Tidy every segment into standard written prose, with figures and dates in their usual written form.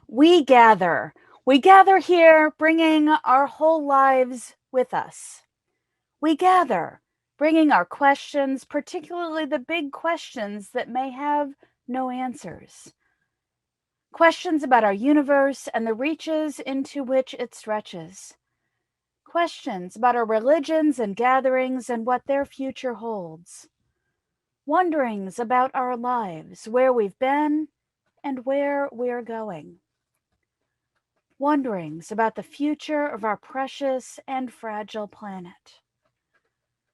We gather. We gather here, bringing our whole lives with us. We gather, bringing our questions, particularly the big questions that may have no answers. Questions about our universe and the reaches into which it stretches. Questions about our religions and gatherings and what their future holds. Wonderings about our lives, where we've been and where we're going. Wonderings about the future of our precious and fragile planet.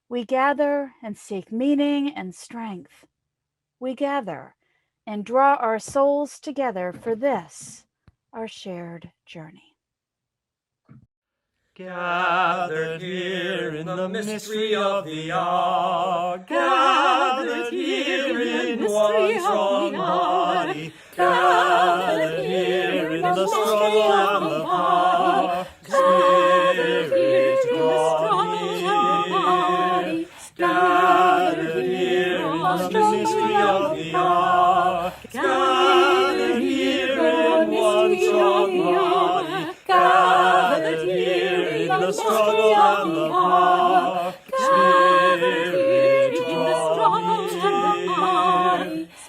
We gather and seek meaning and strength. We gather and draw our souls together for this, our shared journey. Gathered here in the mystery of the hour, gathered here in one strong body, gathered here in the struggle and the power, Spirit draw near. Gathered here in the mystery of the hour, gathered here in one strong body, gathered here in the struggle and the power, Spirit draw near.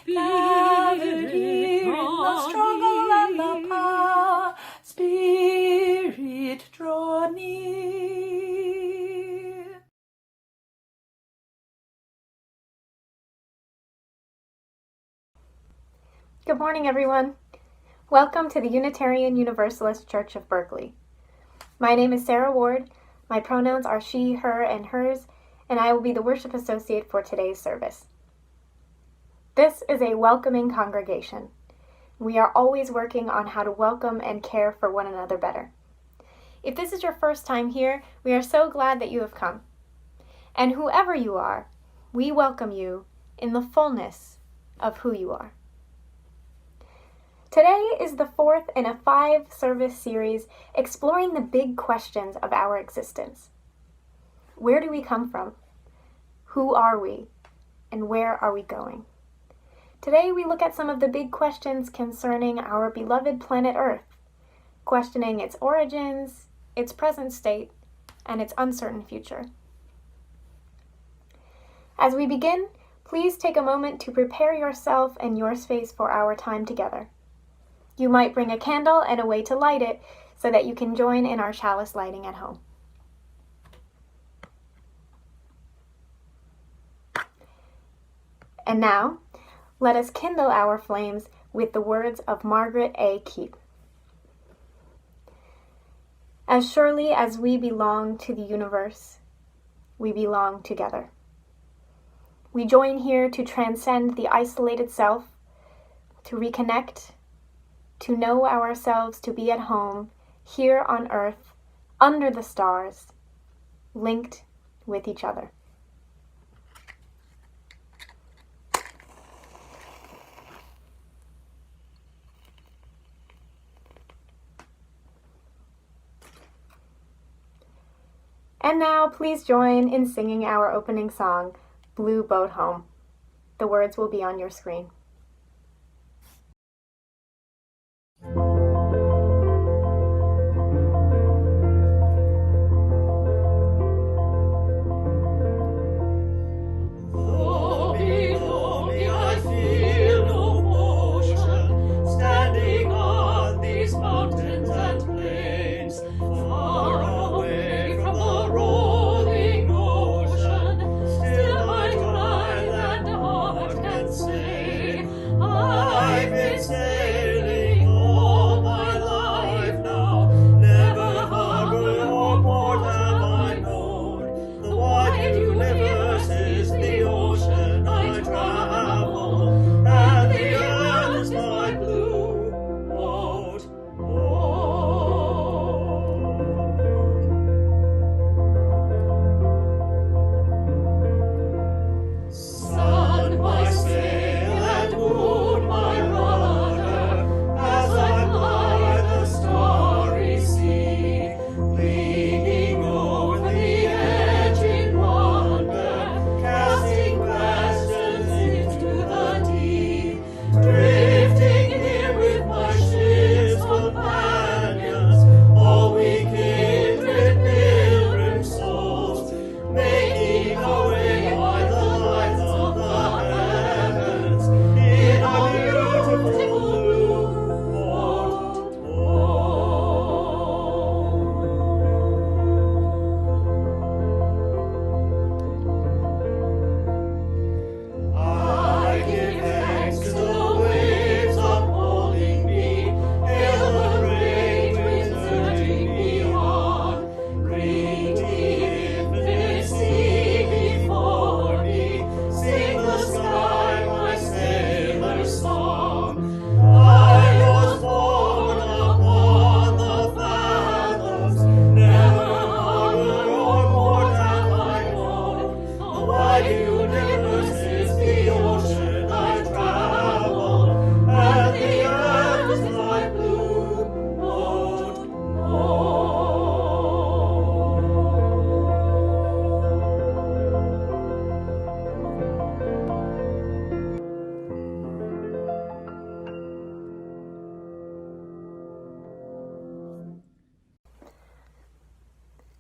Gathered here in the struggle and the power, Spirit draw near. Good morning, everyone. Welcome to the Unitarian Universalist Church of Berkeley. My name is Sarah Ward. My pronouns are she, her, and hers, and I will be the worship associate for today's service. This is a welcoming congregation. We are always working on how to welcome and care for one another better. If this is your first time here, we are so glad that you have come. And whoever you are, we welcome you in the fullness of who you are. Today is the fourth in a 5-service series exploring the big questions of our existence. Where do we come from? Who are we? And where are we going? Today we look at some of the big questions concerning our beloved planet Earth, questioning its origins, its present state, and its uncertain future. As we begin, please take a moment to prepare yourself and your space for our time together. You might bring a candle and a way to light it so that you can join in our chalice lighting at home. And now, let us kindle our flames with the words of Margaret A. Keep. As surely as we belong to the universe, we belong together. We join here to transcend the isolated self, to reconnect, to know ourselves to be at home, here on earth, under the stars, linked with each other. And now please join in singing our opening song, Blue Boat Home. The words will be on your screen. Sun, my sail, and moon, my rudder,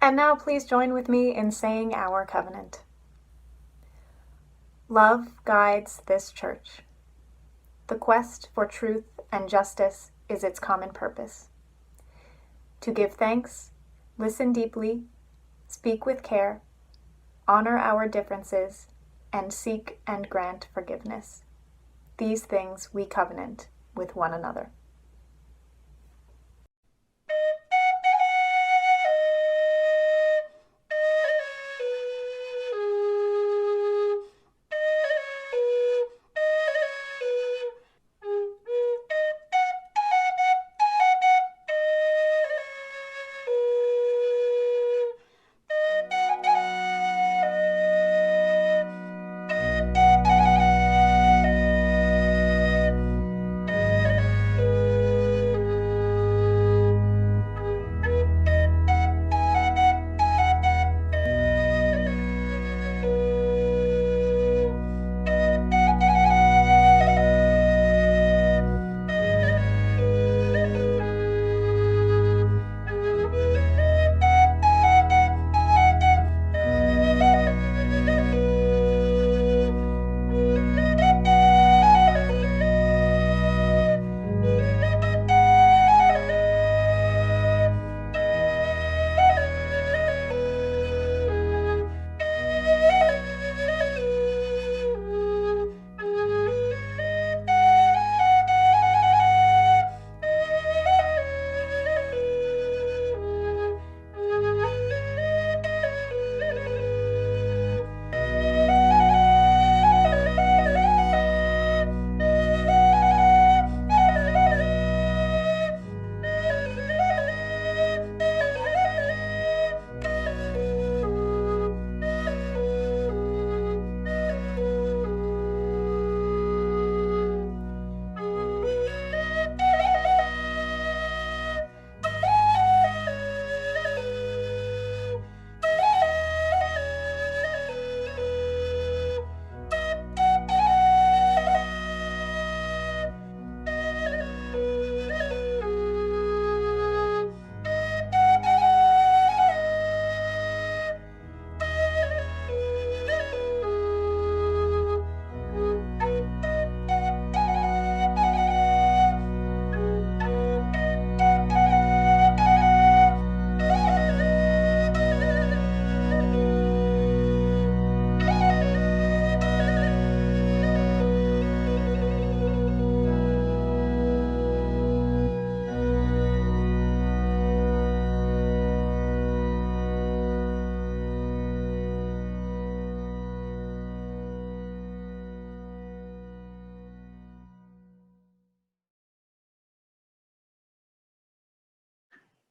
And now please join with me in saying our covenant. Love guides this church. The quest for truth and justice is its common purpose. To give thanks, listen deeply, speak with care, honor our differences, and seek and grant forgiveness. These things we covenant with one another.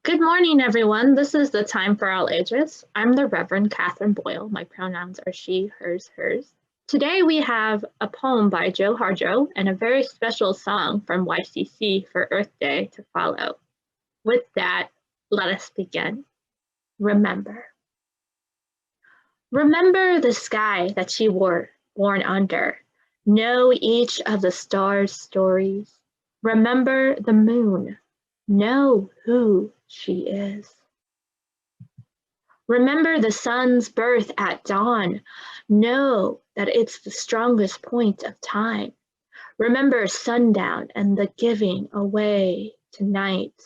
Good morning, everyone. This is the Time for All Ages. I'm the Reverend Catherine Boyle. My pronouns are she, hers, hers. Today we have a poem by Joe Harjo and a very special song from YCC for Earth Day to follow. With that, let us begin. Remember. Remember the sky that you were born under. Know each of the stars' stories. Remember the moon. Know who she is. Remember the sun's birth at dawn. Know that it's the strongest point of time. Remember sundown and the giving away to night.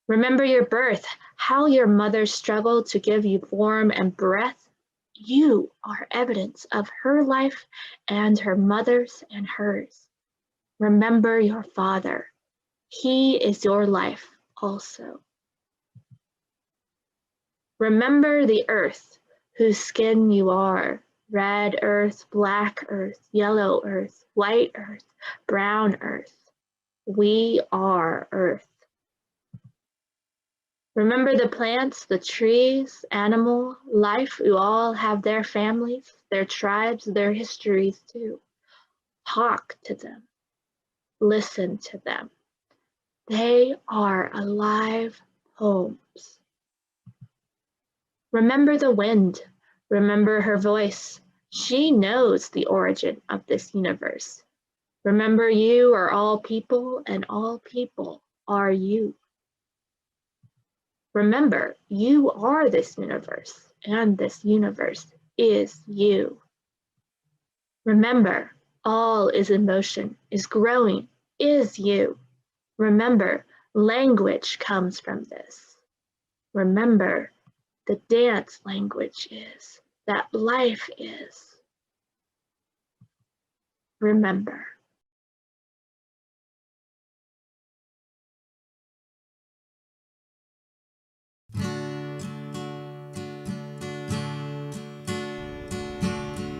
Remember your birth, how your mother struggled to give you form and breath. You are evidence of her life and her mother's and hers. Remember your father. He is your life also. Remember the earth, whose skin you are, red earth, black earth, yellow earth, white earth, brown earth. We are earth. Remember the plants, the trees, animal, life, who all have their families, their tribes, their histories too. Talk to them. Listen to them. They are alive poems. Remember the wind. Remember her voice. She knows the origin of this universe. Remember you are all people and all people are you. Remember, you are this universe, and this universe is you. Remember, all is in motion, is growing, is you. Remember, language comes from this. Remember, the dance language is, that life is. Remember.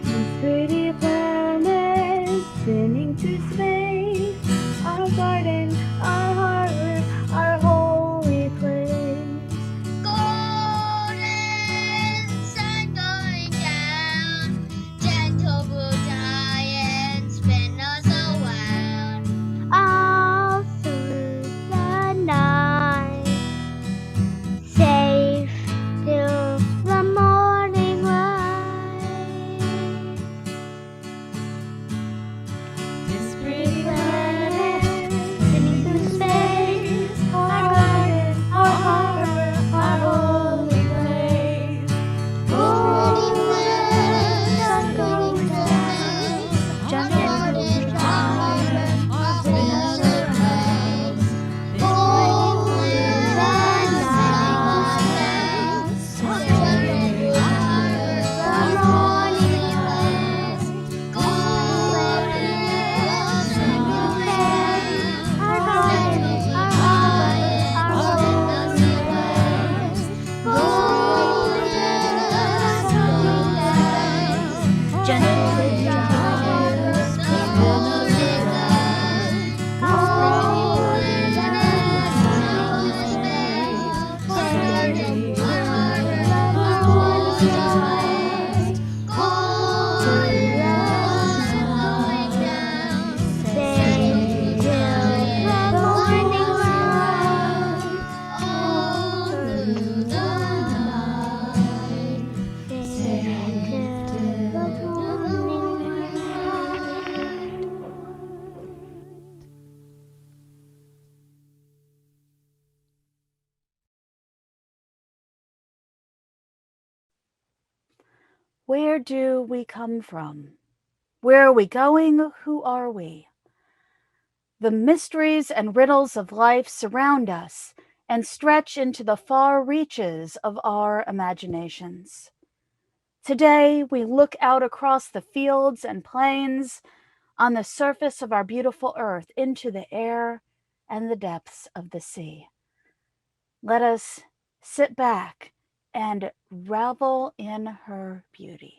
This pretty planet spinning through space, our garden, our harbor, our holy place. Golden sun going down, gentle blue giants spin us around. All through the night, safe till the morning light. This pretty planet spinning through space, our garden, our harbor, our holy place. Pretty Golden planet sun spinning going through down, space, our gentle garden, blue our harbor, giants our spin us holy around. place. This Golden pretty sun planet going down, gentle blue giants, our holy place. Golden sun going down, our garden, our harbor, our holy place. Golden sun going down, gentle blue giants spin us around. Golden sun going down, safe till the morning light. Safe till the morning light. All through the night. Safe till the morning light. Where do we come from? Where are we going? Who are we? The mysteries and riddles of life surround us and stretch into the far reaches of our imaginations. Today, we look out across the fields and plains, on the surface of our beautiful earth, into the air and the depths of the sea. Let us sit back and revel in her beauty.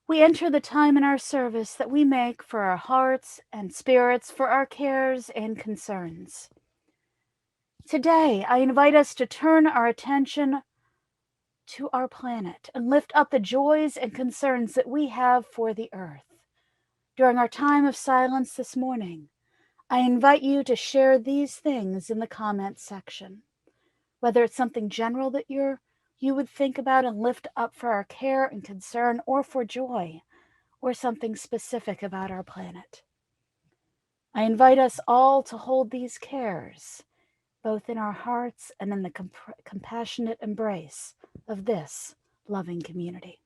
We enter the time in our service that we make for our hearts and spirits, for our cares and concerns. Today, I invite us to turn our attention to our planet and lift up the joys and concerns that we have for the earth. During our time of silence this morning, I invite you to share these things in the comments section. Whether it's something general that you would think about and lift up for our care and concern, or for joy, or something specific about our planet. I invite us all to hold these cares, both in our hearts and in the compassionate embrace of this loving community.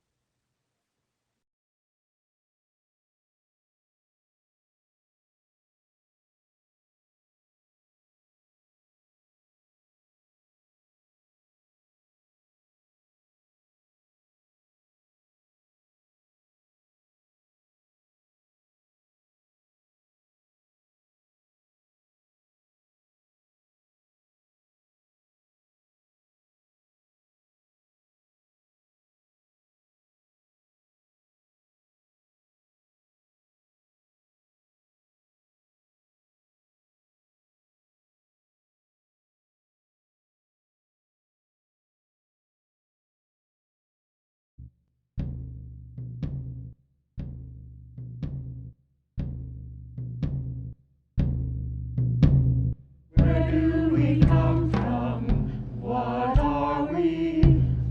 Where do we come from? What are we?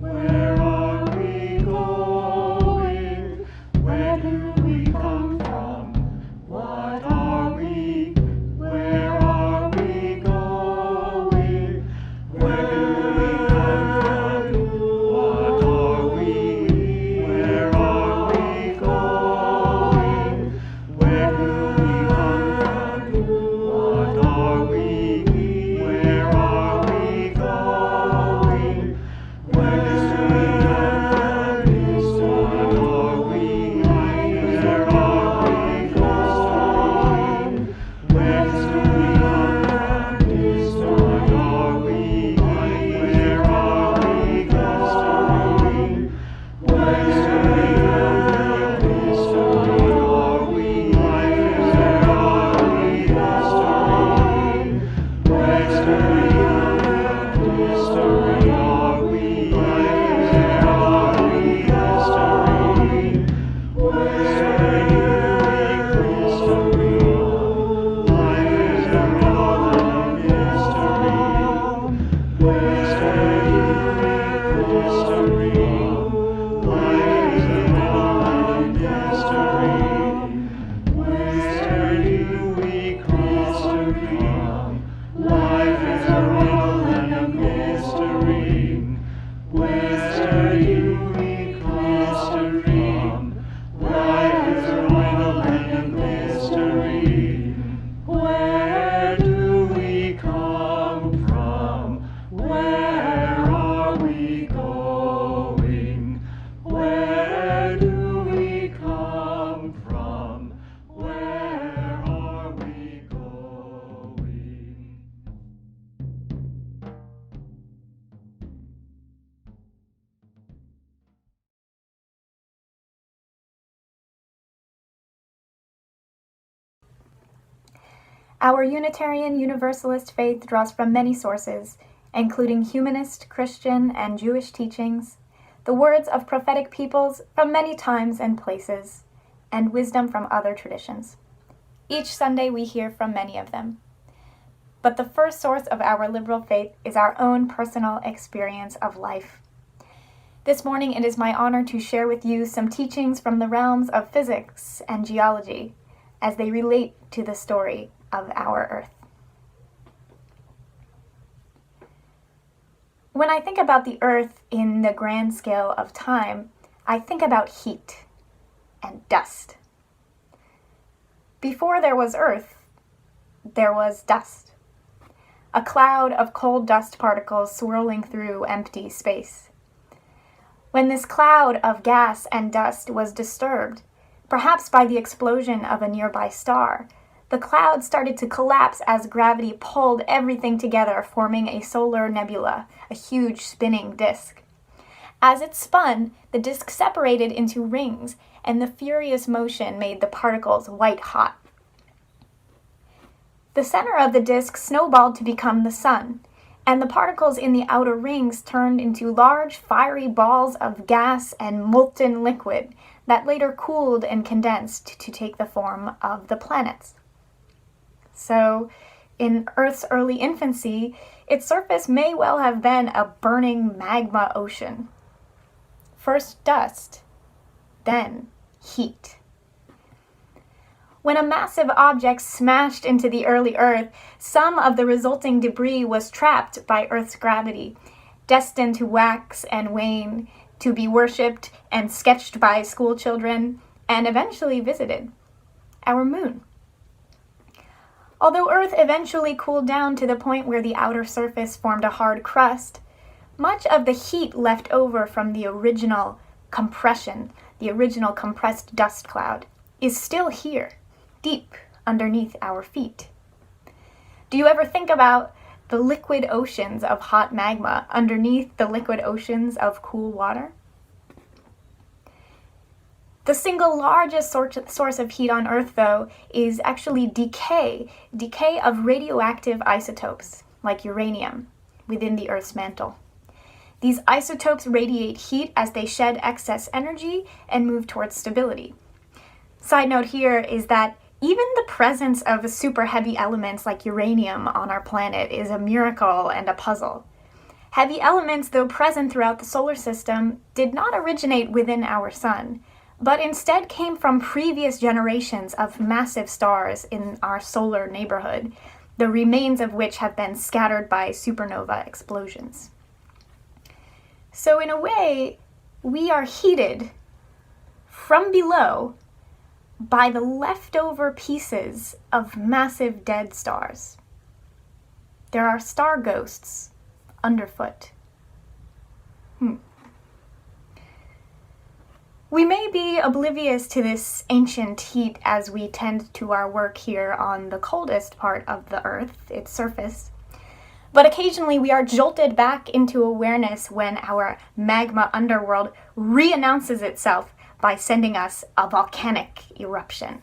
Where are we going? Where do we come from? What are we? Where are we going? Where do we come from? What are we? Where are we going? Where do we come from? What are we? Where are we going? Where do we come from? What are we? Where are we going? Where do we come from? What are we? Where are we going? Where do we come from? What are we? Where are we going? Where do we come from? What are we? Where are we going? Where do we go? Life is a rolling mystery. Where do we go? Life is a rolling mystery. Where do we cross from? Life is a riddle and a mystery. Where do we cross from? Life is a riddle and a mystery. Where do we come from? Where are we going? Where do we come from? Where are we going? Our Unitarian Universalist faith draws from many sources, including humanist, Christian, and Jewish teachings, the words of prophetic peoples from many times and places, and wisdom from other traditions. Each Sunday we hear from many of them. But the first source of our liberal faith is our own personal experience of life. This morning it is my honor to share with you some teachings from the realms of physics and geology as they relate to the story of our Earth. When I think about the Earth in the grand scale of time, I think about heat and dust. Before there was Earth, there was dust, a cloud of cold dust particles swirling through empty space. When this cloud of gas and dust was disturbed, perhaps by the explosion of a nearby star, the cloud started to collapse as gravity pulled everything together, forming a solar nebula, a huge spinning disk. As it spun, the disk separated into rings, and the furious motion made the particles white hot. The center of the disk snowballed to become the sun, and the particles in the outer rings turned into large fiery balls of gas and molten liquid that later cooled and condensed to take the form of the planets. So, in Earth's early infancy, its surface may well have been a burning magma ocean. First dust, then heat. When a massive object smashed into the early Earth, some of the resulting debris was trapped by Earth's gravity, destined to wax and wane, to be worshipped and sketched by school children, and eventually visited our moon. Although Earth eventually cooled down to the point where the outer surface formed a hard crust, much of the heat left over from the original compression, the original compressed dust cloud, is still here, deep underneath our feet. Do you ever think about the liquid oceans of hot magma underneath the liquid oceans of cool water? The single largest source of heat on Earth, though, is actually decay of radioactive isotopes, like uranium, within the Earth's mantle. These isotopes radiate heat as they shed excess energy and move towards stability. Side note here is that even the presence of super heavy elements like uranium on our planet is a miracle and a puzzle. Heavy elements, though present throughout the solar system, did not originate within our sun, but instead came from previous generations of massive stars in our solar neighborhood, the remains of which have been scattered by supernova explosions. So in a way, we are heated from below by the leftover pieces of massive dead stars. There are star ghosts underfoot. We may be oblivious to this ancient heat as we tend to our work here on the coldest part of the Earth, its surface, but occasionally we are jolted back into awareness when our magma underworld re-announces itself by sending us a volcanic eruption.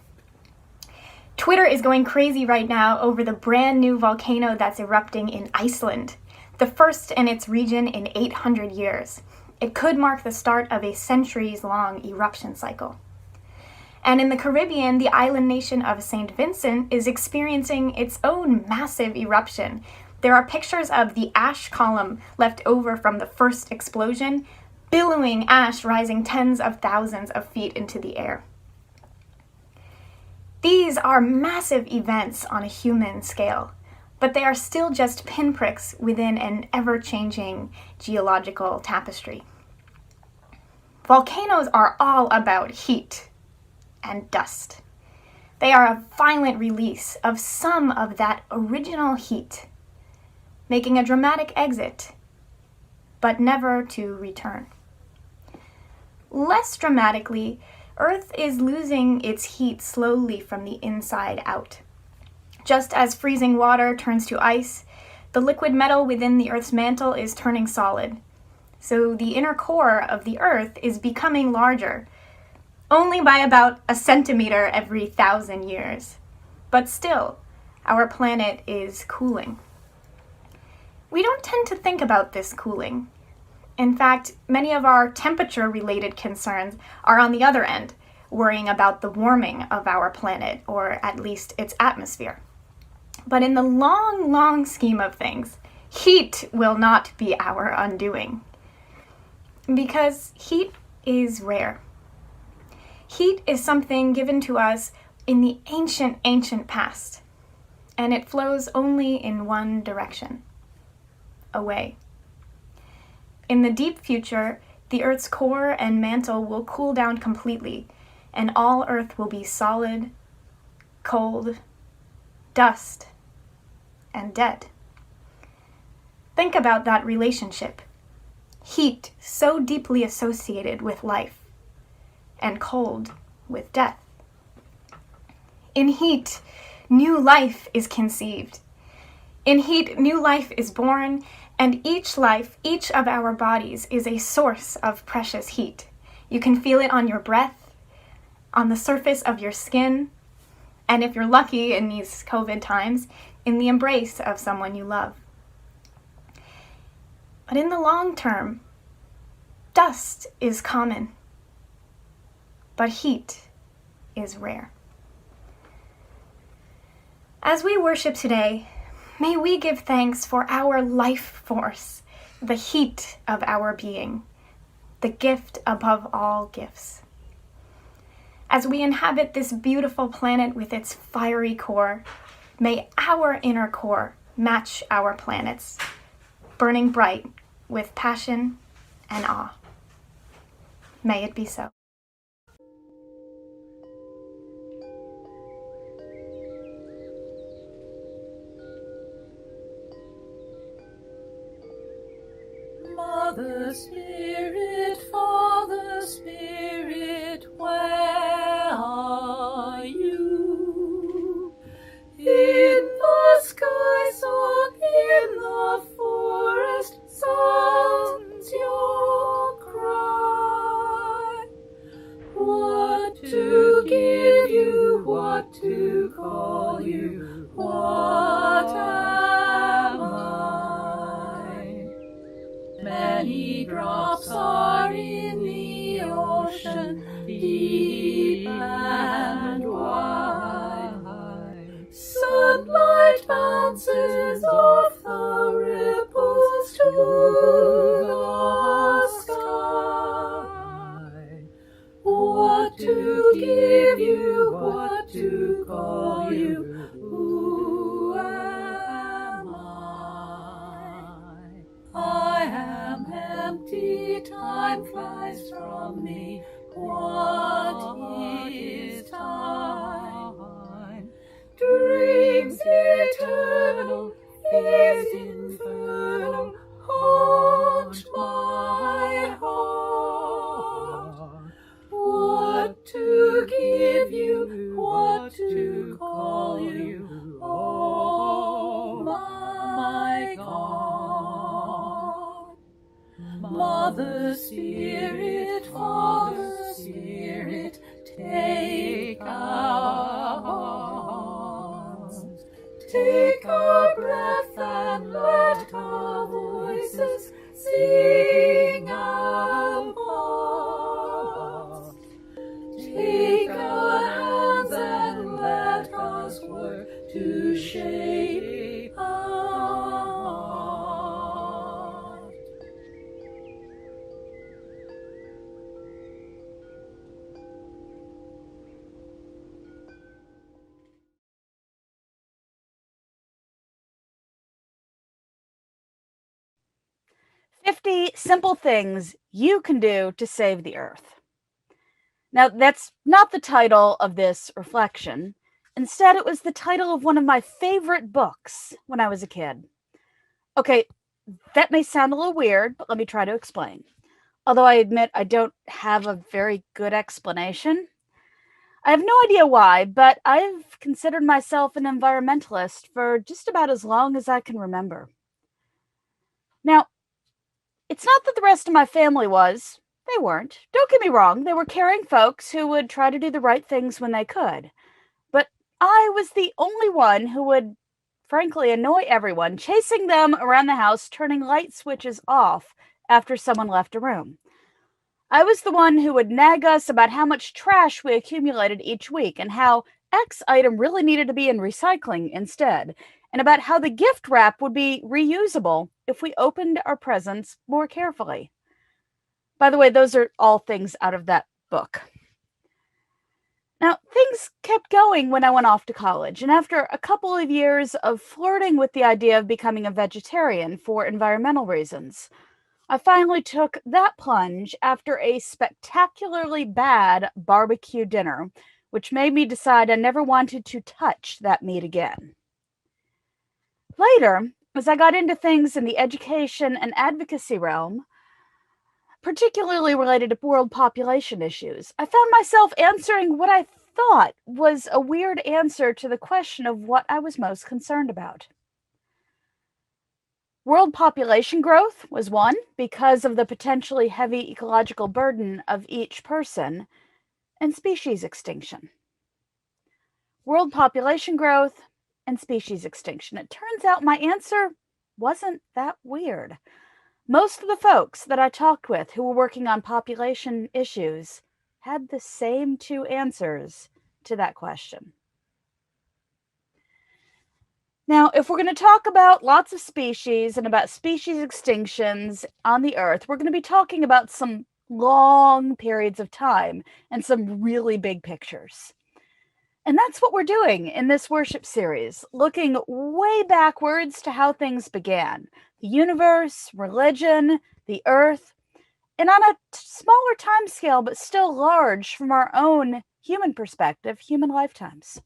Twitter is going crazy right now over the brand new volcano that's erupting in Iceland, the first in its region in 800 years. It could mark the start of a centuries-long eruption cycle. And in the Caribbean, the island nation of St. Vincent is experiencing its own massive eruption. There are pictures of the ash column left over from the first explosion, billowing ash rising tens of thousands of feet into the air. These are massive events on a human scale, but they are still just pinpricks within an ever-changing geological tapestry. Volcanoes are all about heat and dust. They are a violent release of some of that original heat, making a dramatic exit, but never to return. Less dramatically, Earth is losing its heat slowly from the inside out. Just as freezing water turns to ice, the liquid metal within the Earth's mantle is turning solid. So the inner core of the Earth is becoming larger, only by about a centimeter every 1,000 years. But still, our planet is cooling. We don't tend to think about this cooling. In fact, many of our temperature-related concerns are on the other end, worrying about the warming of our planet, or at least its atmosphere. But in the long, long scheme of things, heat will not be our undoing. Because heat is rare. Heat is something given to us in the ancient, ancient past, and it flows only in one direction, away. In the deep future, the Earth's core and mantle will cool down completely, and all Earth will be solid, cold, dust, and dead. Think about that relationship. Heat so deeply associated with life, and cold with death. In heat, new life is conceived. In heat, new life is born, and each life, each of our bodies, is a source of precious heat. You can feel it on your breath, on the surface of your skin, and if you're lucky in these COVID times, in the embrace of someone you love. But in the long term, dust is common, but heat is rare. As we worship today, may we give thanks for our life force, the heat of our being, the gift above all gifts. As we inhabit this beautiful planet with its fiery core, may our inner core match our planet's, burning bright with passion and awe. May it be so. Mother Spirit, Father Spirit, where are you? In the skies or in the forest sounds your cry. What to give you, what to call you, what am I? Many drops are in the ocean, deep and wide. Sunlight bounces off the ripples to the sky. What to give you, what to call you, who am I am empty, time flies from me. What is time? Dreams eternal, fears infernal, haunt my heart. What to give you, what to call you, oh my God. Mother Spirit, Father Spirit, take our hearts. Take our breath and let our voices sing our part. Take our hands and let us work to shape our heart. "50 Simple Things You Can Do to Save the Earth." Now, that's not the title of this reflection. Instead, it was the title of one of my favorite books when I was a kid. Okay, that may sound a little weird, but let me try to explain. Although I admit I don't have a very good explanation. I have no idea why, but I've considered myself an environmentalist for just about as long as I can remember. Now, it's not that the rest of my family was. They weren't. Don't get me wrong, they were caring folks who would try to do the right things when they could. But I was the only one who would, frankly, annoy everyone, chasing them around the house, turning light switches off after someone left a room. I was the one who would nag us about how much trash we accumulated each week and how X item really needed to be in recycling instead, and about how the gift wrap would be reusable if we opened our presents more carefully. By the way, those are all things out of that book. Now, things kept going when I went off to college, and after a couple of years of flirting with the idea of becoming a vegetarian for environmental reasons, I finally took that plunge after a spectacularly bad barbecue dinner, which made me decide I never wanted to touch that meat again. Later, as I got into things in the education and advocacy realm, particularly related to world population issues, I found myself answering what I thought was a weird answer to the question of what I was most concerned about. World population growth was one, because of the potentially heavy ecological burden of each person, and species extinction. World population growth and species extinction. It turns out my answer wasn't that weird. Most of the folks that I talked with who were working on population issues had the same two answers to that question. Now, if we're going to talk about lots of species and about species extinctions on the Earth, we're going to be talking about some long periods of time and some really big pictures. And that's what we're doing in this worship series, looking way backwards to how things began. The universe, religion, the Earth, and on a smaller time scale, but still large from our own human perspective, human lifetimes.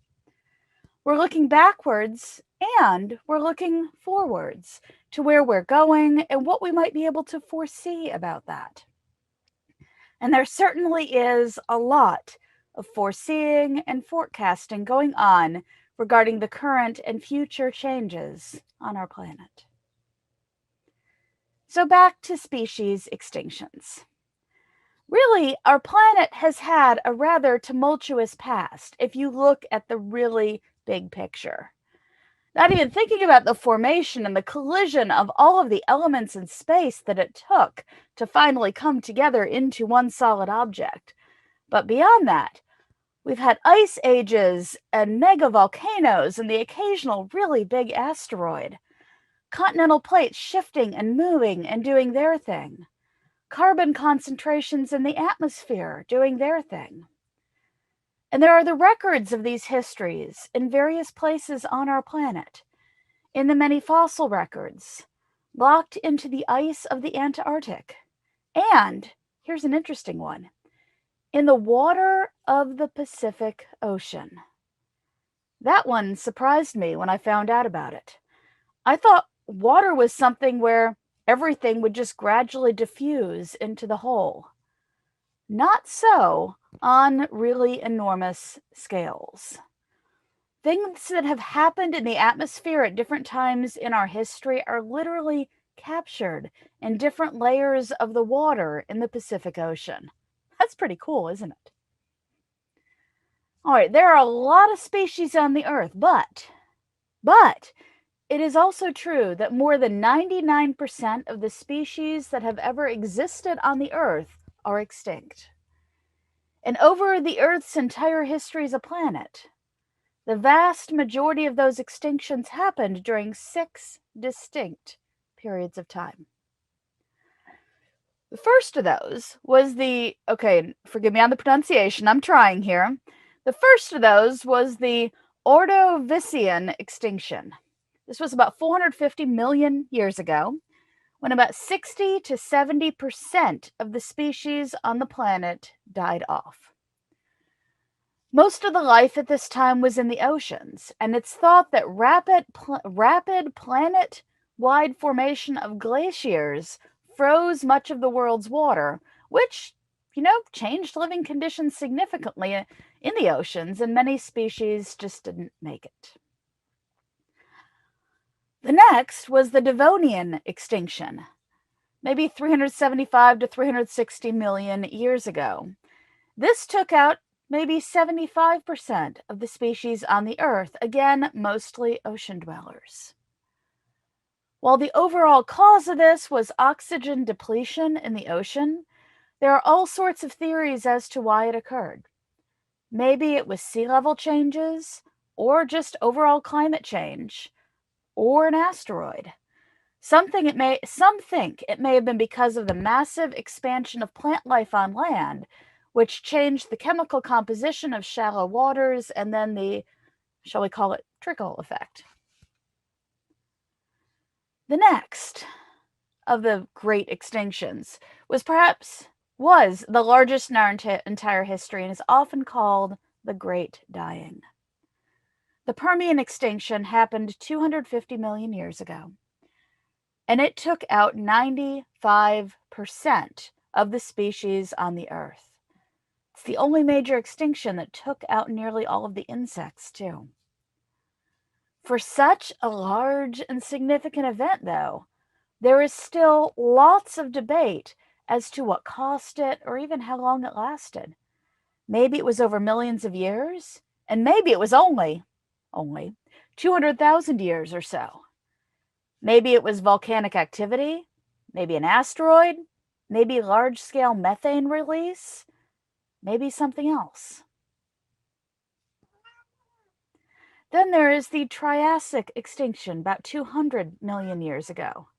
We're looking backwards and we're looking forwards to where we're going and what we might be able to foresee about that. And there certainly is a lot of foreseeing and forecasting going on regarding the current and future changes on our planet. So back to species extinctions. Really, our planet has had a rather tumultuous past if you look at the really big picture. Not even thinking about the formation and the collision of all of the elements in space that it took to finally come together into one solid object. But beyond that, we've had ice ages and mega volcanoes and the occasional really big asteroid. Continental plates shifting and moving and doing their thing. Carbon concentrations in the atmosphere doing their thing. And there are the records of these histories in various places on our planet, in the many fossil records, locked into the ice of the Antarctic, and, here's an interesting one, in the water of the Pacific Ocean. That one surprised me when I found out about it. I thought water was something where everything would just gradually diffuse into the whole. Not so on really enormous scales. Things that have happened in the atmosphere at different times in our history are literally captured in different layers of the water in the Pacific Ocean. That's pretty cool, isn't it? All right, there are a lot of species on the Earth, but it is also true that more than 99% of the species that have ever existed on the Earth are extinct. And over the Earth's entire history as a planet, the vast majority of those extinctions happened during 6 distinct periods of time. The first of those was okay, forgive me on the pronunciation, I'm trying here. The first of those was the Ordovician extinction. This was about 450 million years ago, when about 60 to 70% of the species on the planet died off. Most of the life at this time was in the oceans, and it's thought that rapid planet-wide formation of glaciers froze much of the world's water, which, changed living conditions significantly in the oceans, and many species just didn't make it. The next was the Devonian extinction, maybe 375 to 360 million years ago. This took out maybe 75% of the species on the Earth, again, mostly ocean dwellers. While the overall cause of this was oxygen depletion in the ocean, there are all sorts of theories as to why it occurred. Maybe it was sea level changes, or just overall climate change, or an asteroid. Some think it may have been because of the massive expansion of plant life on land, which changed the chemical composition of shallow waters, and then the, shall we call it, trickle effect. The next of the great extinctions was the largest in our entire history and is often called the Great Dying. The Permian extinction happened 250 million years ago, and it took out 95% of the species on the Earth. It's the only major extinction that took out nearly all of the insects, too. For such a large and significant event, though, there is still lots of debate as to what caused it or even how long it lasted. Maybe it was over millions of years, and maybe it was only 200,000 years or so. Maybe it was volcanic activity, maybe an asteroid, maybe large-scale methane release, maybe something else. Then there is the Triassic extinction about 200 million years ago.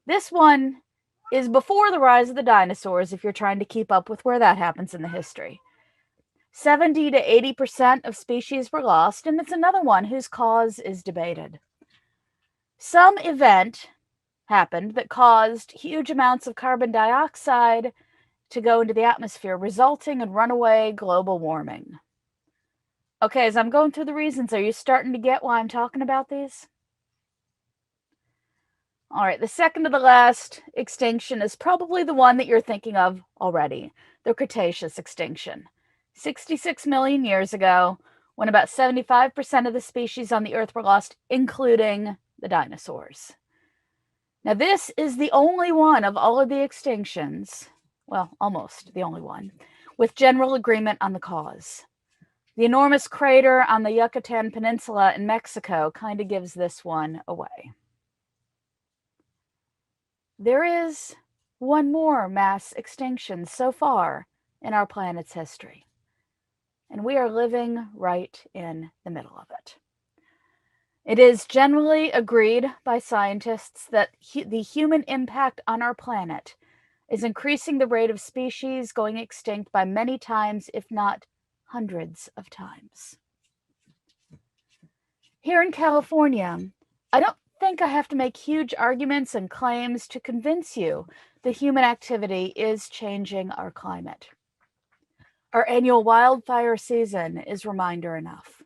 This one is before the rise of the dinosaurs, if you're trying to keep up with where that happens in the history. 70 to 80% of species were lost, and it's another one whose cause is debated. Some event happened that caused huge amounts of carbon dioxide to go into the atmosphere, resulting in runaway global warming. Okay, as I'm going through the reasons, are you starting to get why I'm talking about these? All right, the second to the last extinction is probably the one that you're thinking of already, the Cretaceous extinction. 66 million years ago, when about 75% of the species on the Earth were lost, including the dinosaurs. Now, this is the only one of all of the extinctions, well, almost the only one, with general agreement on the cause. The enormous crater on the Yucatan Peninsula in Mexico kind of gives this one away. There is one more mass extinction so far in our planet's history, and we are living right in the middle of it. It is generally agreed by scientists that the human impact on our planet is increasing the rate of species going extinct by many times, if not hundreds of times. Here in California, I don't think I have to make huge arguments and claims to convince you that human activity is changing our climate. Our annual wildfire season is reminder enough.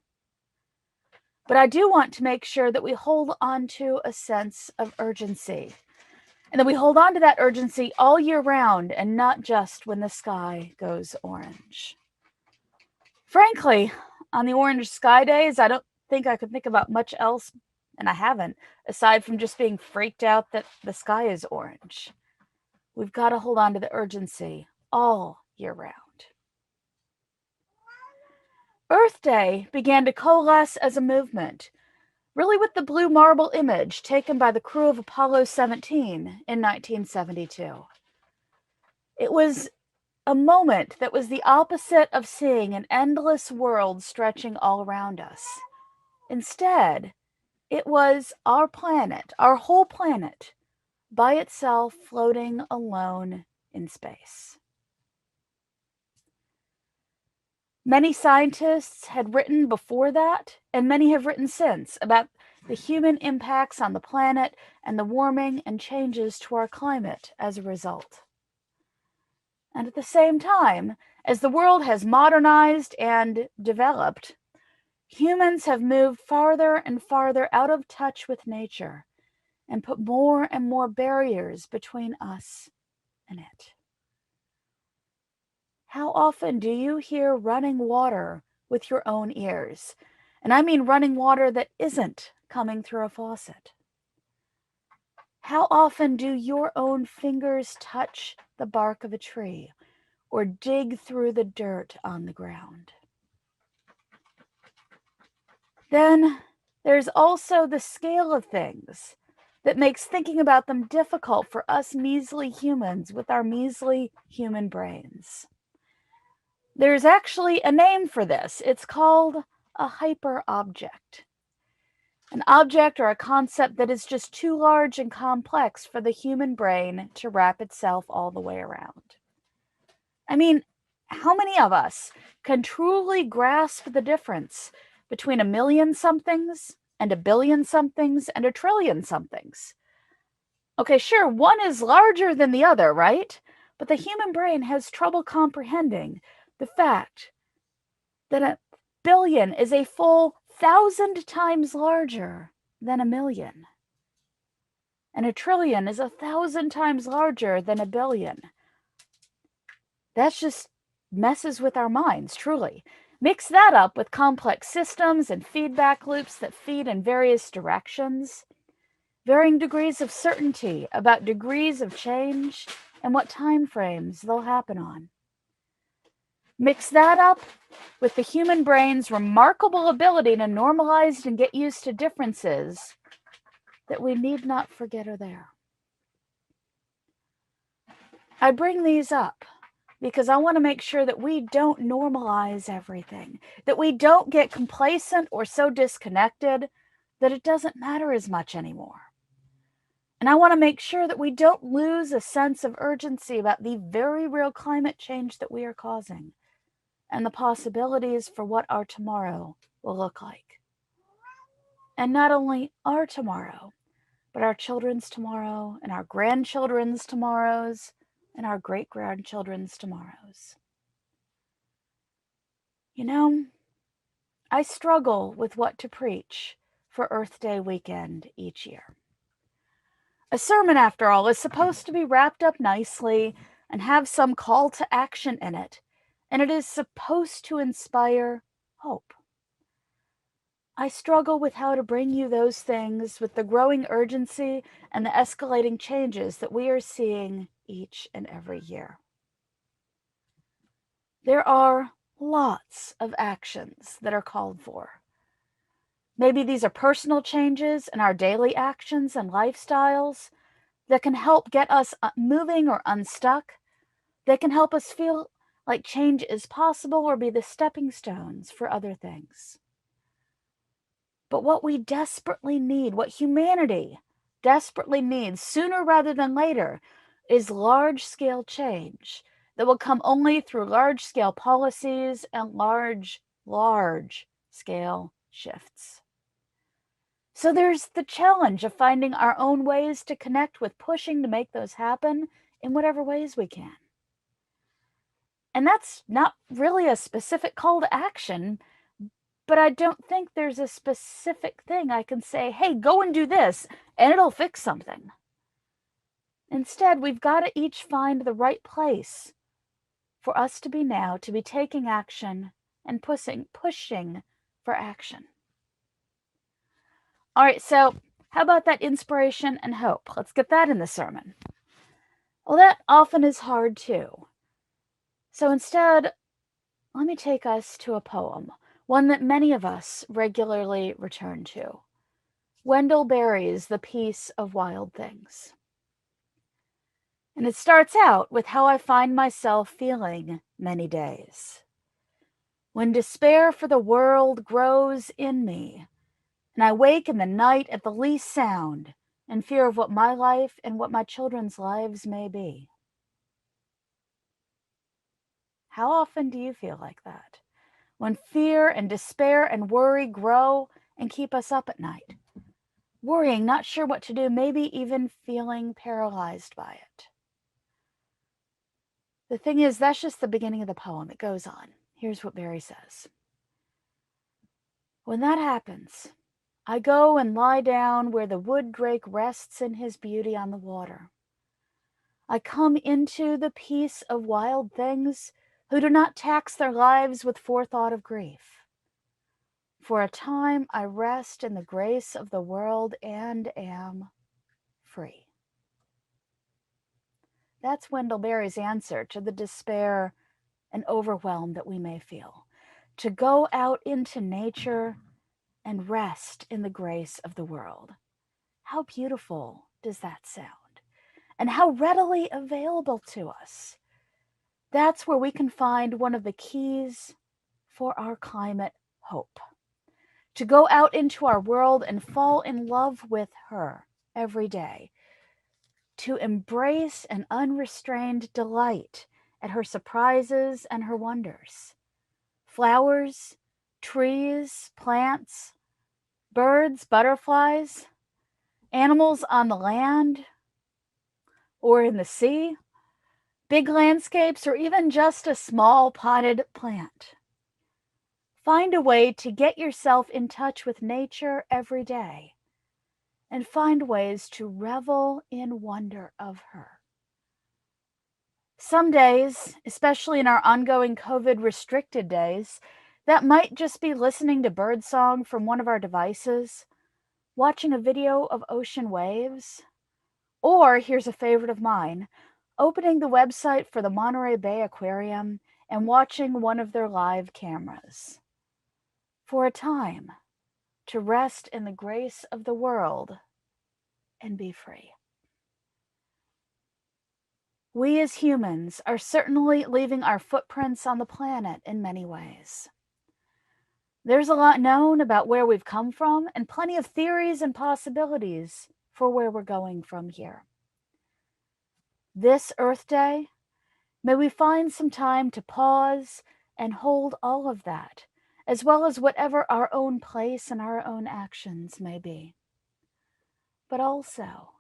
But I do want to make sure that we hold on to a sense of urgency, and that we hold on to that urgency all year round and not just when the sky goes orange. Frankly, on the orange sky days, I don't think I could think about much else, and I haven't, aside from just being freaked out that the sky is orange. We've got to hold on to the urgency all year round. Earth Day began to coalesce as a movement, really with the blue marble image taken by the crew of Apollo 17 in 1972. It was a moment that was the opposite of seeing an endless world stretching all around us. Instead, it was our planet, our whole planet, by itself floating alone in space. Many scientists had written before that, and many have written since, about the human impacts on the planet and the warming and changes to our climate as a result. And at the same time, as the world has modernized and developed, humans have moved farther and farther out of touch with nature and put more and more barriers between us and it. How often do you hear running water with your own ears? And I mean running water that isn't coming through a faucet. How often do your own fingers touch the bark of a tree or dig through the dirt on the ground? Then there's also the scale of things that makes thinking about them difficult for us measly humans with our measly human brains. There's actually a name for this. It's called a hyperobject. An object or a concept that is just too large and complex for the human brain to wrap itself all the way around. I mean, how many of us can truly grasp the difference between a million somethings and a billion somethings and a trillion somethings? Okay, sure, one is larger than the other, right? But the human brain has trouble comprehending the fact that a billion is a full 1,000 times larger than a million. And a trillion is 1,000 times larger than a billion. That just messes with our minds, truly. Mix that up with complex systems and feedback loops that feed in various directions, varying degrees of certainty about degrees of change and what time frames they'll happen on. Mix that up with the human brain's remarkable ability to normalize and get used to differences that we need not forget are there. I bring these up because I want to make sure that we don't normalize everything, that we don't get complacent or so disconnected that it doesn't matter as much anymore. And I want to make sure that we don't lose a sense of urgency about the very real climate change that we are causing and the possibilities for what our tomorrow will look like. And not only our tomorrow, but our children's tomorrow and our grandchildren's tomorrows and our great-grandchildren's tomorrows. You know, I struggle with what to preach for Earth Day weekend each year. A sermon, after all, is supposed to be wrapped up nicely and have some call to action in it, and it is supposed to inspire hope. I struggle with how to bring you those things with the growing urgency and the escalating changes that we are seeing each and every year. There are lots of actions that are called for. Maybe these are personal changes in our daily actions and lifestyles that can help get us moving or unstuck, that can help us feel like change is possible or be the stepping stones for other things. But what we desperately need, what humanity desperately needs sooner rather than later, is large-scale change that will come only through large-scale policies and large-scale shifts. So there's the challenge of finding our own ways to connect with pushing to make those happen in whatever ways we can. And that's not really a specific call to action, but I don't think there's a specific thing I can say, hey, go and do this, and it'll fix something. Instead, we've got to each find the right place for us to be now, to be taking action and pushing for action. All right, so how about that inspiration and hope? Let's get that in the sermon. Well, that often is hard too. So instead, let me take us to a poem, one that many of us regularly return to. Wendell Berry's The Peace of Wild Things. And it starts out with how I find myself feeling many days. When despair for the world grows in me, and I wake in the night at the least sound in fear of what my life and what my children's lives may be. How often do you feel like that? When fear and despair and worry grow and keep us up at night, worrying, not sure what to do, maybe even feeling paralyzed by it. The thing is, that's just the beginning of the poem. It goes on. Here's what Barry says. When that happens, I go and lie down where the wood drake rests in his beauty on the water. I come into the peace of wild things who do not tax their lives with forethought of grief. For a time I rest in the grace of the world and am free. That's Wendell Berry's answer to the despair and overwhelm that we may feel. To go out into nature and rest in the grace of the world. How beautiful does that sound? And how readily available to us. That's where we can find one of the keys for our climate hope. To go out into our world and fall in love with her every day. To embrace an unrestrained delight at her surprises and her wonders. Flowers, trees, plants, birds, butterflies, animals on the land or in the sea, big landscapes, or even just a small potted plant. Find a way to get yourself in touch with nature every day and find ways to revel in wonder of her. Some days, especially in our ongoing COVID restricted days, that might just be listening to birdsong from one of our devices, watching a video of ocean waves, or, here's a favorite of mine, opening the website for the Monterey Bay Aquarium and watching one of their live cameras. For a time, to rest in the grace of the world and be free. We as humans are certainly leaving our footprints on the planet in many ways. There's a lot known about where we've come from and plenty of theories and possibilities for where we're going from here. This Earth Day, may we find some time to pause and hold all of that, as well as whatever our own place and our own actions may be. But also,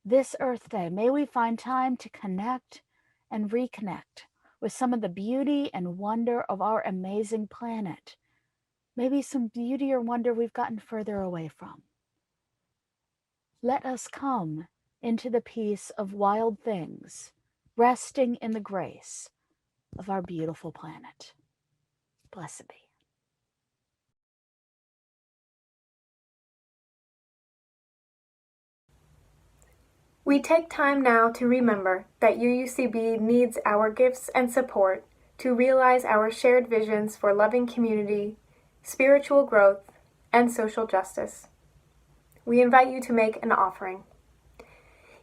this Earth Day, may we find time to connect and reconnect with some of the beauty and wonder of our amazing planet. Maybe some beauty or wonder we've gotten further away from. Let us come into the peace of wild things, resting in the grace of our beautiful planet. Blessed be. We take time now to remember that UUCB needs our gifts and support to realize our shared visions for loving community, spiritual growth, and social justice. We invite you to make an offering.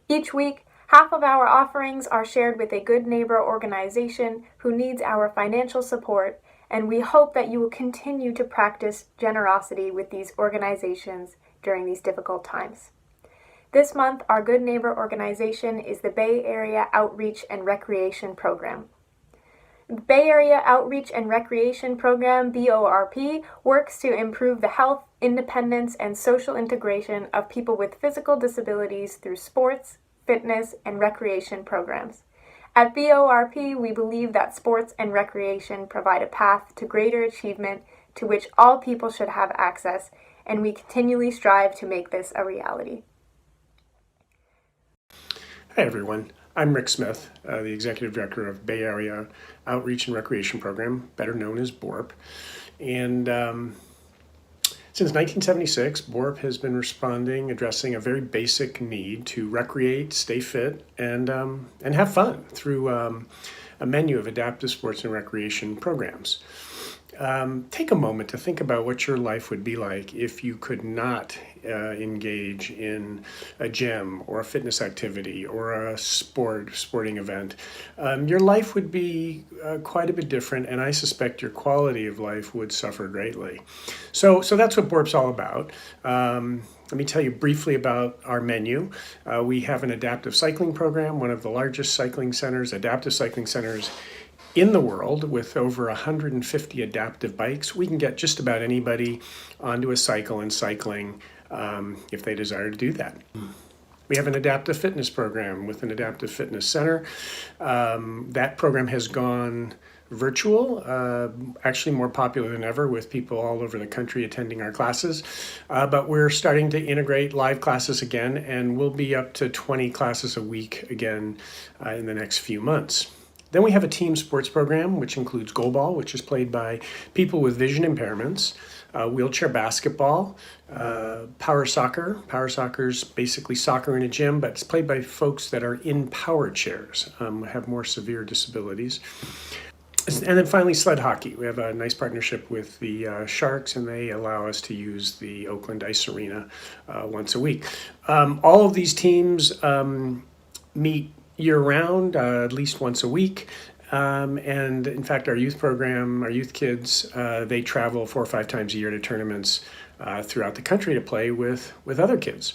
Each week, half of our offerings are shared with a good neighbor organization who needs our financial support, and we hope that you will continue to practice generosity with these organizations during these difficult times. This month, our Good Neighbor organization is the Bay Area Outreach and Recreation Program. The Bay Area Outreach and Recreation Program, BORP, works to improve the health, independence, and social integration of people with physical disabilities through sports, fitness, and recreation programs. At BORP, we believe that sports and recreation provide a path to greater achievement to which all people should have access, and we continually strive to make this a reality. Hi everyone, I'm Rick Smith, the Executive Director of Bay Area Outreach and Recreation Program, better known as BORP. And since 1976, BORP has been addressing a very basic need to recreate, stay fit, and have fun through a menu of adaptive sports and recreation programs. Take a moment to think about what your life would be like if you could not engage in a gym or a fitness activity or a sporting event. Your life would be quite a bit different, and I suspect your quality of life would suffer greatly. So that's what BORP's all about. Let me tell you briefly about our menu. We have an adaptive cycling program, one of the largest adaptive cycling centers in the world, with over 150 adaptive bikes. We can get just about anybody onto a cycle and cycling if they desire to do that. We have an adaptive fitness program with an adaptive fitness center. That program has gone virtual, actually more popular than ever, with people all over the country attending our classes. But we're starting to integrate live classes again, and we'll be up to 20 classes a week again in the next few months. Then we have a team sports program, which includes goalball, which is played by people with vision impairments, wheelchair basketball, power soccer. Power soccer is basically soccer in a gym, but it's played by folks that are in power chairs, have more severe disabilities. And then finally, sled hockey. We have a nice partnership with the Sharks, and they allow us to use the Oakland Ice Arena once a week. All of these teams meet year-round, at least once a week. And in fact, our youth program, our youth kids, they travel 4 or 5 times a year to tournaments throughout the country to play with other kids.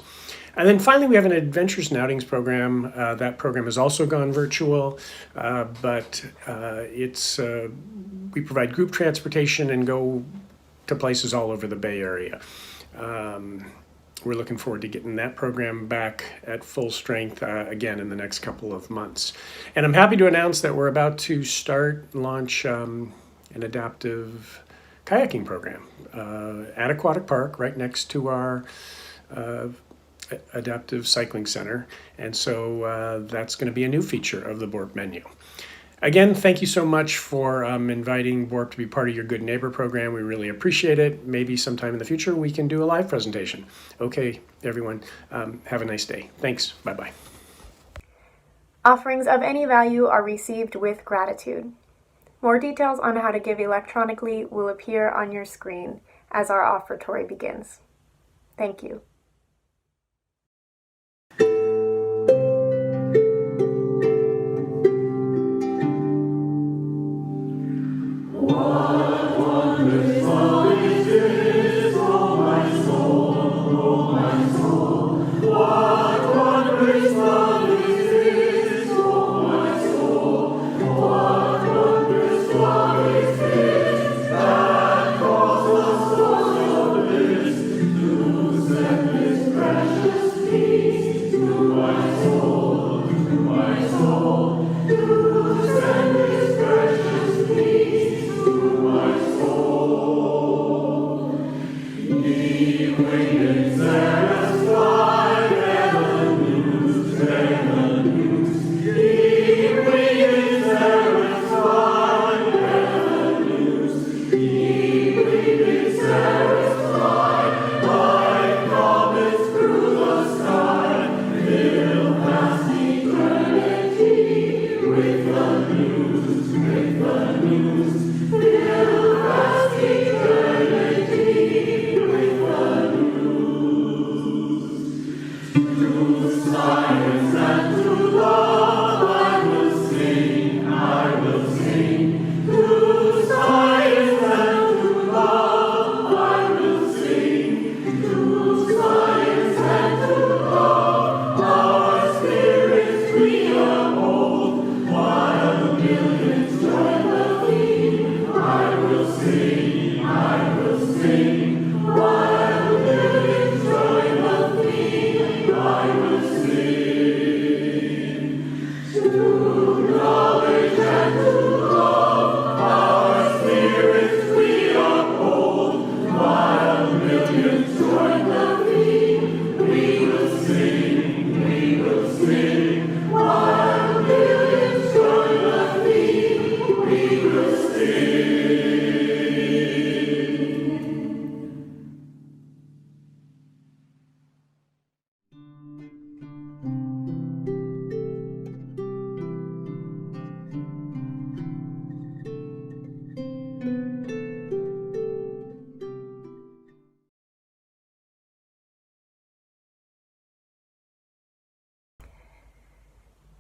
And then finally, we have an adventures and outings program. That program has also gone virtual, but we provide group transportation and go to places all over the Bay Area. We're looking forward to getting that program back at full strength again in the next couple of months. And I'm happy to announce that we're about to launch an adaptive kayaking program at Aquatic Park right next to our adaptive cycling center. And so that's going to be a new feature of the BORP menu. Again, thank you so much for inviting BORP to be part of your Good Neighbor program. We really appreciate it. Maybe sometime in the future we can do a live presentation. Okay, everyone, have a nice day. Thanks. Bye-bye. Offerings of any value are received with gratitude. More details on how to give electronically will appear on your screen as our offertory begins. Thank you.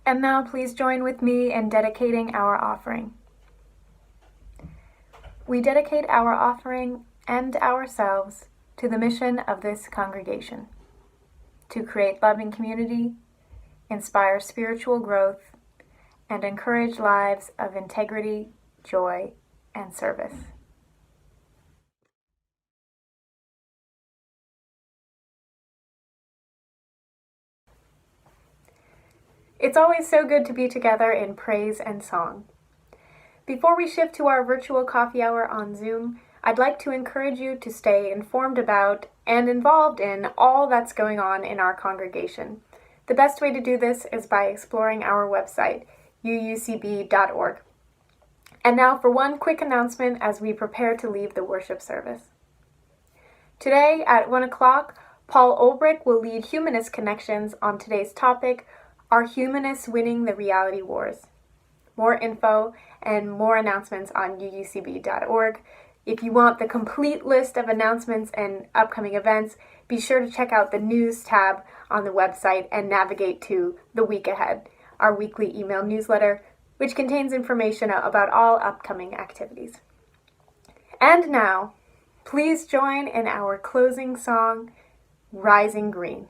And now please join with me in dedicating our offering. We dedicate our offering and ourselves to the mission of this congregation, to create loving community, inspire spiritual growth, and encourage lives of integrity, joy, and service. It's always so good to be together in praise and song. Before we shift to our virtual coffee hour on Zoom, I'd like to encourage you to stay informed about and involved in all that's going on in our congregation. The best way to do this is by exploring our website, uucb.org. And now for one quick announcement as we prepare to leave the worship service. Today at 1 o'clock, Paul Olbrich will lead Humanist Connections on today's topic, Are Humanists Winning the Reality Wars? More info and more announcements on uucb.org. If you want the complete list of announcements and upcoming events, be sure to check out the news tab on the website and navigate to The Week Ahead, our weekly email newsletter, which contains information about all upcoming activities. And now, please join in our closing song, Rising Green.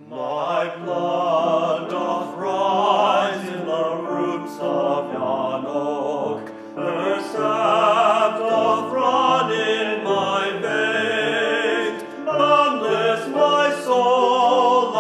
My blood doth rise in the roots of yon oak, her sap doth run in my veins, boundless my soul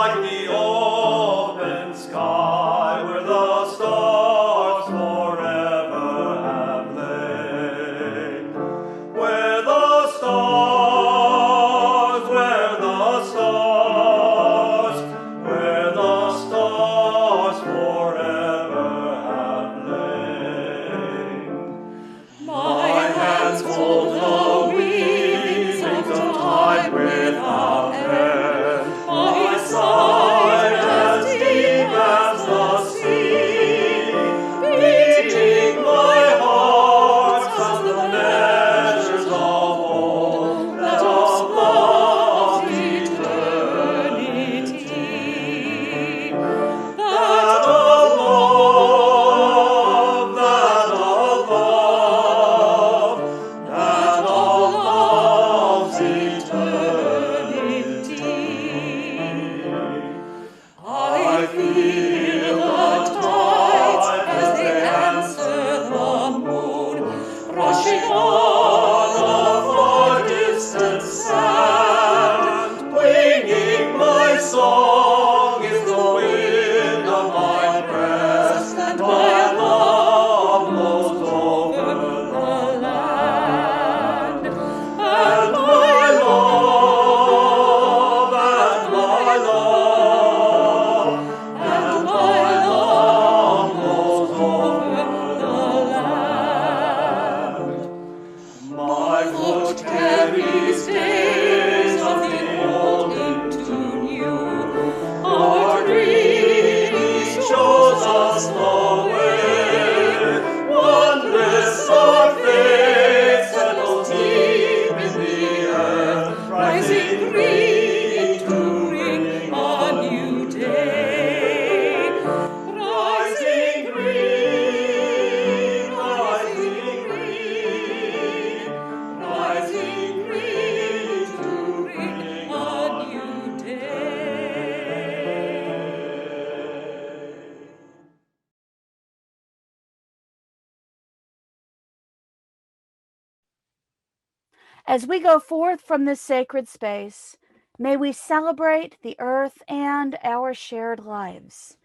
As we go forth from this sacred space, may we celebrate the earth and our shared lives.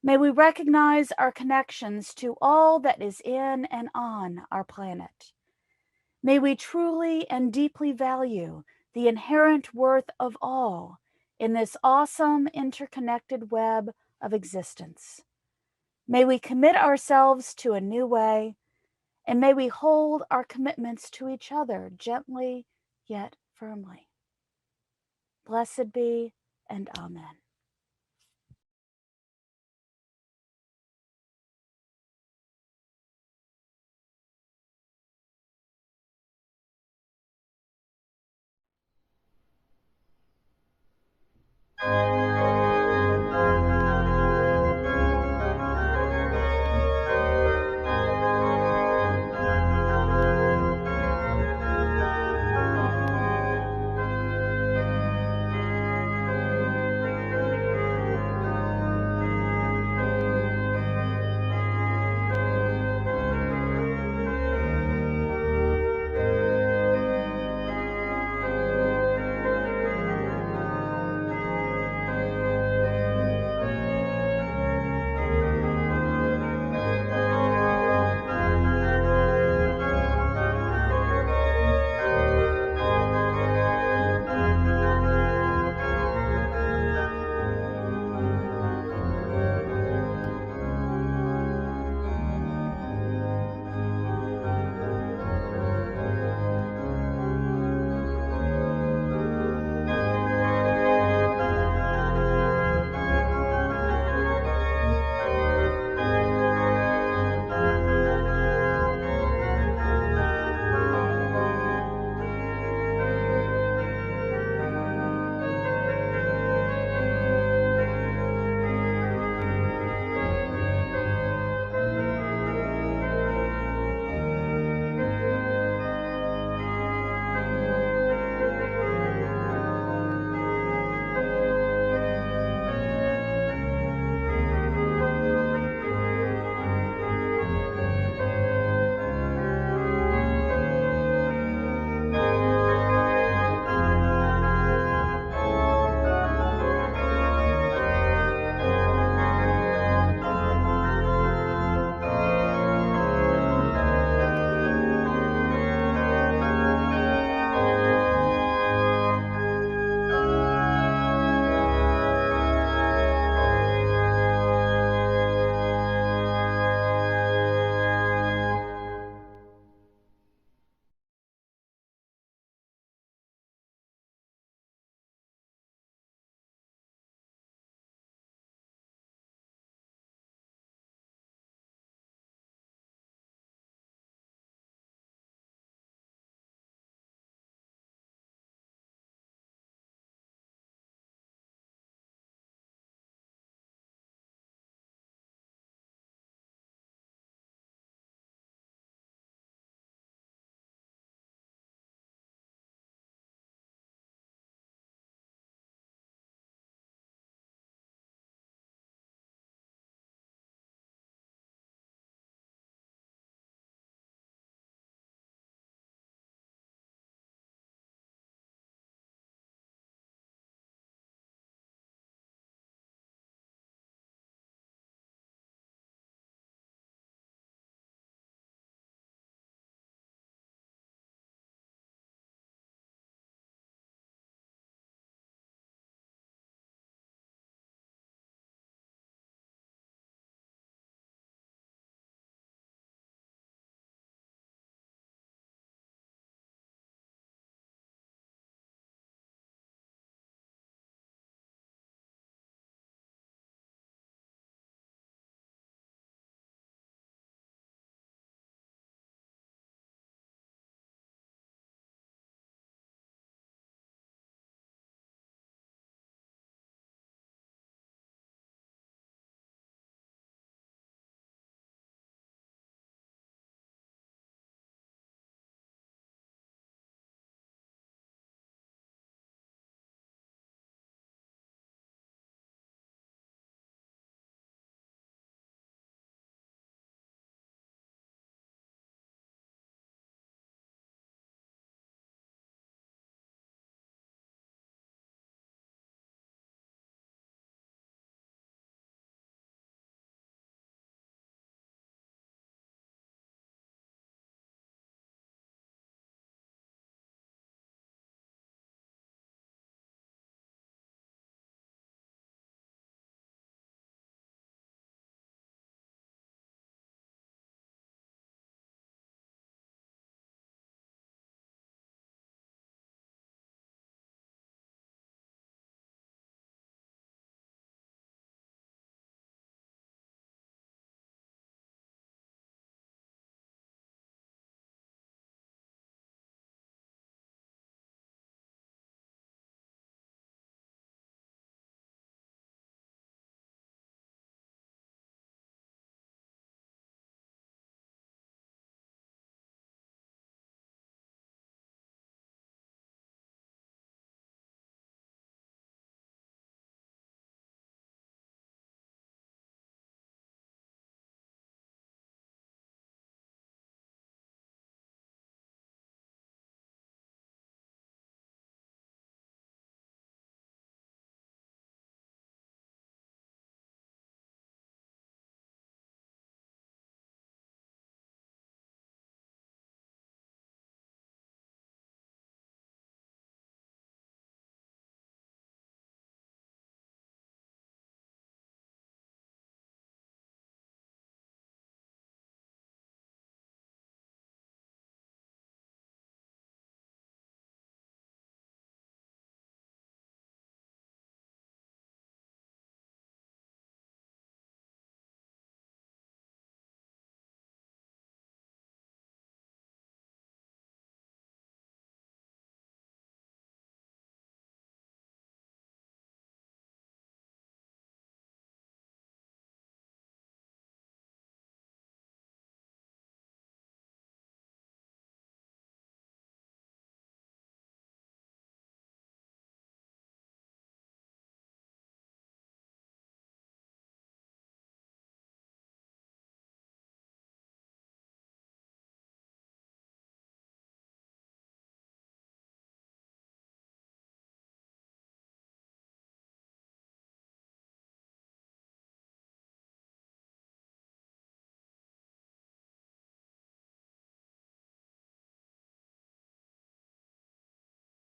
May we recognize our connections to all that is in and on our planet. May we truly and deeply value the inherent worth of all in this awesome interconnected web of existence. May we commit ourselves to a new way, and may we hold our commitments to each other gently yet firmly. Blessed be, and amen.